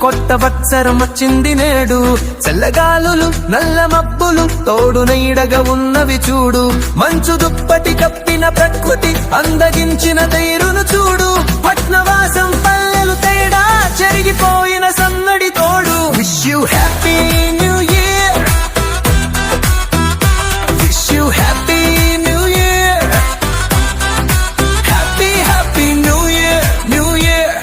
కొత్త వత్సరం వచ్చింది నేడు. చల్లగాలులు నల్ల మబ్బులు తోడు నీడగా ఉన్నవి చూడు. మంచు దుప్పటి కప్పిన ప్రకృతి అందగించిన తీరును చూడు. పట్నవాసం పల్లెలు తేడా చెరిగిపోయిన సన్నడి తోడు. Wish you happy new year, wish you happy new year, happy happy new year, new year.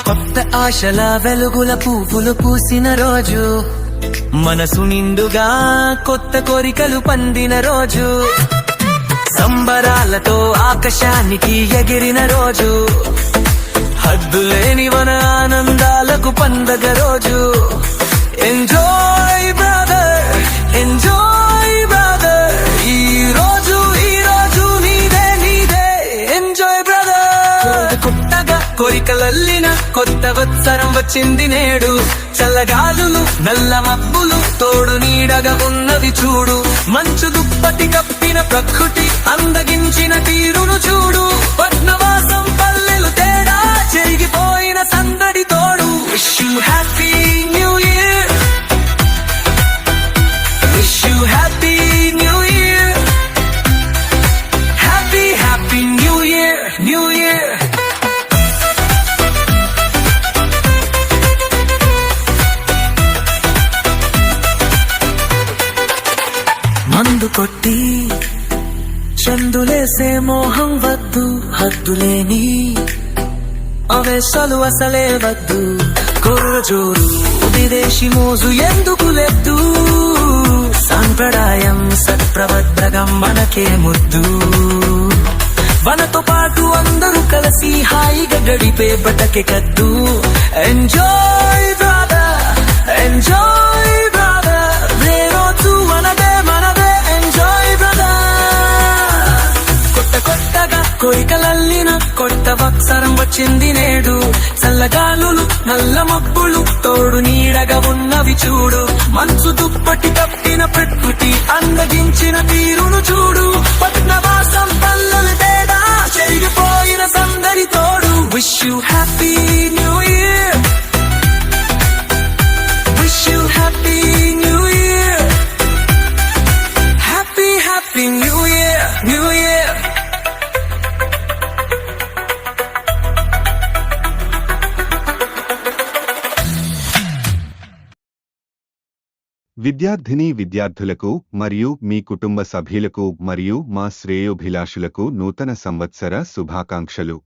కొత్త ఆశల వెలుగుల పువ్వులు పూసిన రోజు. మనసు నిండుగా కొత్త కోరికలు పండిన రోజు. సంబరాలతో ఆకాశానికి ఎగిరిన రోజు. హద్దులేని మన ఆనందాలకు పండగ రోజు. ఎంజాయ్ బ్రదర్, ఎంజాయ్ బ్రదర్, ఈ రోజు నీదే నీదే. Enjoy brother. కొత్తగా కోరికలల్లిన కొత్త వత్సరం వచ్చింది నేడు. చల్లగాలులు నల్ల మబ్బులు తోడు నీడగా ఉన్నవి చూడు. మంచు దుప్పటి కప్పిన ప్రకృతి అందగించిన తీరును చూడు. పట్నవాసం పల్లెలు తేడా చెరిగిపోయిన సందడి తోడు. Wish you happy new year, wish you happy new year, happy happy new year, new year. మందు కొట్టి చందులేసే మోహం వద్దు. హద్దులేని అవేశాలు అసలే వద్దు. కుర్రజోరు విదేశీ మోజు ఎందుకు లేదు. సాంప్రదాయం సత్ప్రవర్తకం మనకే ముద్దు. మనతో పాటు అందరూ కలిసి హాయిగా గడిపే బటకే కద్దు. ఎంజాయ్ బ్రదర్, ఎంజాయ్ బ్రదర్, రే రోజు మనదే మనదే. Enjoy brother. కొత్తగా కోరికలల్లిన కొత్త వత్సరం వచ్చింది నేడు. చల్లగాలులు నల్ల మబ్బులు తోడు నీడగా ఉన్నవి చూడు. మంచు దుప్పటి కప్పిన ప్రకృతి అందగించిన తీరును చూడు. పట్నవాసం పల్లెలు తేడా చెరిగిపోయిన సందడి తోడు. Wish you happy new year, wish you happy new year, happy happy new year, new year. విద్యార్థినీ విద్యార్థులకు మరియు మీ కుటుంబ సభ్యులకు మరియు మా శ్రేయోభిలాషులకు నూతన సంవత్సర శుభాకాంక్షలు.